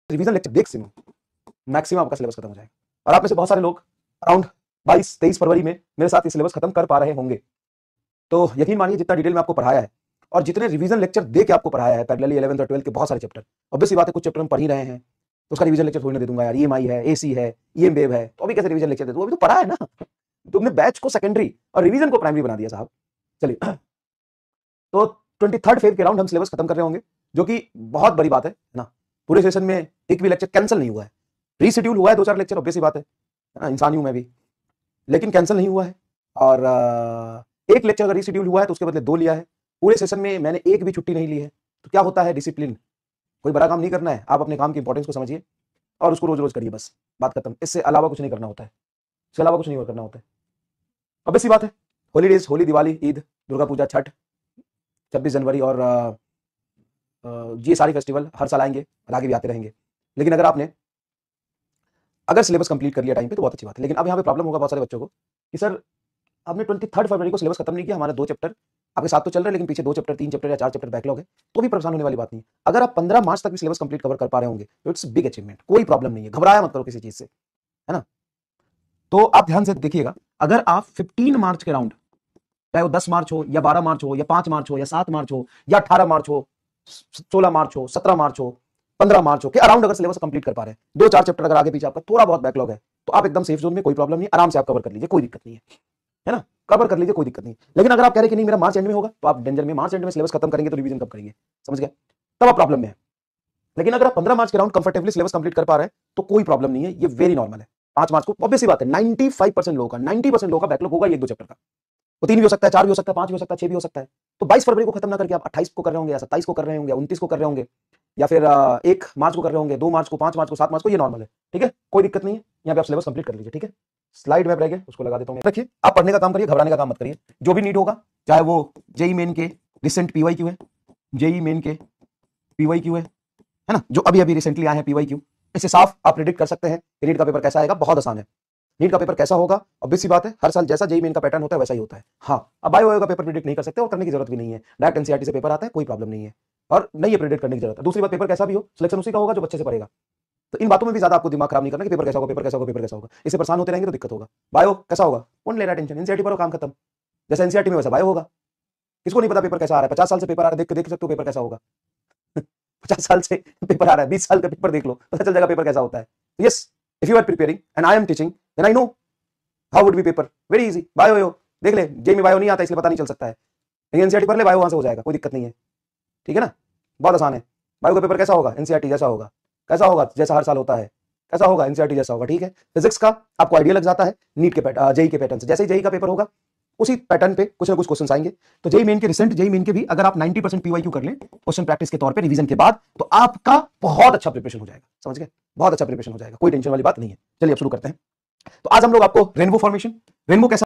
Revision lecture देख से maximum आपका सिलेबस खत्म हो जाएगा। और आप में से बहुत सारे लोग अराउंड 22-23 फरवरी में मेरे साथ ये सिलेबस खत्म कर पा रहे होंगे। तो यकीन मानिए जितना डिटेल में आपको पढ़ाया है और जितने रिवीजन लेक्चर दे के आपको पढ़ाया है पैरेलली 11th और 12th के बहुत सारे चैप्टर, ऑब्वियस सी बात है कुछ चैप्टर हम पढ़ ही रहे हैं तो उसका रिवीजन लेक्चर थोड़ी ना दे दूंगा यार। ईएमआई है, एसी है, ईएम वेव है, तो अभी कैसे रिवीजन लेक्चर दे दूं? अभी तो पढ़ा है ना। तुमने बैच को सेकेंडरी और रिवीजन को प्राइमरी बना दिया साहब। चलिए तो 23rd फेज के राउंड हम सिलेबस खत्म कर रहे होंगे, जो कि बहुत बड़ी बात है ना। पूरे सेशन में एक भी लेक्चर कैंसिल नहीं हुआ है, रीशेड्यूल हुआ है 2-4 लेक्चर, ऑब्वियस सी बात है ना, इंसान हूं मैं भी, लेकिन कैंसिल नहीं हुआ है। और एक लेक्चर अगर रीशेड्यूल हुआ है तो उसके बदले 2 लिया है। पूरे सेशन में मैंने एक भी छुट्टी नहीं ली है। तो क्या होता है, डिसिप्लिन। कोई बड़ा काम नहीं करना है, आप अपने काम की इंपॉर्टेंस को समझिए और उसको रोज रोज करिए, बस बात खत्म। इससे अलावा कुछ नहीं करना होता है, इसके अलावा कुछ नहीं करना होता है। अब ऐसी बात है, हॉलीडेज, होली, दिवाली, ईद, दुर्गा पूजा, छठ, 26 जनवरी और ये सारे फेस्टिवल हर साल आएंगे और आगे भी आते रहेंगे। लेकिन अगर सिलेबस कंप्लीट कर लिया टाइम पे तो बहुत अच्छी बात है। लेकिन अब यहाँ पे प्रॉब्लम होगा बहुत सारे बच्चों को कि सर आपने 23 फरवरी को सिलेबस खत्म नहीं किया, हमारा 2 चैप्टर आपके साथ तो चल रहे हैं लेकिन पीछे 2 चैप्टर, 3 चैप्टर या 4 चैप्टर बैकलॉग है, तो भी परेशान होने वाली बात नहीं है। अगर आप 15 मार्च तक भी सिलेबस कंप्लीट कवर कर पा रहे होंगे तो इट्स बिग अचीवमेंट, कोई प्रॉब्लम नहीं है, घबराया मत करो किसी चीज से, है ना। तो आप ध्यान से देखिएगा, अगर आप 15 मार्च के राउंड, चाहे वो 10 मार्च हो या 12 मार्च हो या 5 मार्च हो या 7 मार्च हो या 18 मार्च हो, 16 मार्च हो, 17 मार्च हो, 15 मार्च हो के अराउंड अगर सिलेबस कंप्लीट कर पा रहे हैं, 2-4 चैप्टर अगर आगे पीछे आपका थोड़ा बहुत बैकलॉग है, तो आप एकदम सेफ जोन में, कोई प्रॉब्लम नहीं, आराम से आप कवर कर लीजिए, कोई दिक्कत नहीं है ना, कवर कर लीजिए, कोई दिक्कत नहीं। लेकिन अगर आप कह रहे कि नहीं मेरा मार्च एंड में होगा, तो आप डेंजर में, मार्च एंड में सिलेबस खत्म करेंगे तो रिवीजन कब करेंगे, समझ गए, तब आप प्रॉब्लम में है। लेकिन अगर आप 15 मार्च के राउंड कंफर्टेबली सिलेबस कंप्लीट कर पा रहे हैं तो कोई प्रॉब्लम नहीं है, ये वेरी नॉर्मल है। 5 मार्च को ऑब्वियस सी बात है 95% लोगों का, 90% लोगों का बैकलॉग होगा ये 2 चैप्टर का। वो 3 भी हो सकता है, 4 भी हो सकता है, 5 भी हो सकता है, 6 भी हो सकता है। तो 22 फरवरी को खत्म ना करके आप 28 को कर रहे होंगे या 27 को कर रहे होंगे, 29 को कर रहे होंगे, या फिर 1 मार्च को कर रहे होंगे, 2 मार्च को, 5 मार्च को, 7 मार्च को, ये नॉर्मल है, ठीक है, कोई दिक्कत नहीं है। यहाँ पे आप सिलेबस कंप्लीट कर लीजिए, ठीक है। स्लाइड मैप रह गया, उसको लगा देता हूँ। रखिए, आप पढ़ने का काम करिए, घबराने का काम मत करिए। जो भी नीड होगा, चाहे वो जेई मेन के रिसेंट पीवाईक्यू है, जेई मेन के पीवाईक्यू है ना, जो अभी अभी रिसेंटली आए हैं पीवाईक्यू, इससे साफ आप प्रेडिक्ट कर सकते हैं कि नीट का पेपर कैसा आएगा। बहुत आसान है, नीट का पेपर कैसा होगा, ऑब्वियस सी बात है, हर साल जैसा जेई मेन का पैटर्न होता है वैसा ही होता है। हाँ, अब बायो का पेपर प्रेडिक्ट नहीं कर सकते और करने की जरूरत भी नहीं है, डायरेक्ट एनसीईआरटी से पेपर आता है, कोई प्रॉब्लम नहीं है और नहीं है प्रेडिक्ट करने की जरूरत है। दूसरी बात, पेपर कैसा भी हो, सिलेक्शन उसी का होगा जो बच्चे से पढ़ेगा। तो इन बातों में भी ज्यादा आपको दिमाग खराब नहीं करना कि पेपर कैसा होगा, पेपर कैसा होगा, पेपर कैसा होगा, इससे परेशान होते रहेंगे तो दिक्कत होगा। बायो कैसा होगा, कौन ले रहा है टेंशन, एनसीईआरटी पर काम खत्म, जैसा एनसीईआरटी में वैसा बायो होगा। किसको नहीं पता पेपर कैसा आ रहा है, 50 साल से पेपर आ रहा है, देख सकते हो पेपर कैसा होगा। 50 साल से पेपर आ रहा है, 20 साल का पेपर देख लो, पता चल जाएगा पेपर कैसा होता है। Yes, if you are preparing and I am teaching then I know how would be paper, very easy. Bio देख ले, जेई में बायो नहीं आता इसलिए पता नहीं चल सकता है, एनसीईआरटी पर ले, बायो वहां से हो जाएगा, कोई दिक्कत नहीं है, ठीक है ना, बहुत आसान है। बायो का पेपर कैसा होगा, एनसीईआरटी जैसा होगा, कैसा होगा, जैसा हर साल होता है, कैसा होगा, एनसीईआरटी जैसा होगा, ठीक है। फिजिक्स का आपको आइडिया लग जाता है नीट के जेई के पैटर्न से, जैसे ही जेई का पेपर होगा उसी पैटर्न पे कुछ ना कुछ क्वेश्चन आएंगे। तो जेई मेन के, रिसेंट जेई मेन के भी अगर आप 90% पीवाईक्यू कर लें क्वेश्चन प्रैक्टिस के तौर पे रिवीजन के बाद, तो आपका बहुत अच्छा प्रिपरेशन हो जाएगा, समझ गए, बहुत अच्छा प्रिपरेशन हो जाएगा, कोई टेंशन वाली बात नहीं है। चलिए अब शुरू करते हैं। तो आज हम लोग आपको रेनबो फॉर्मेशन, रेनबो कैसा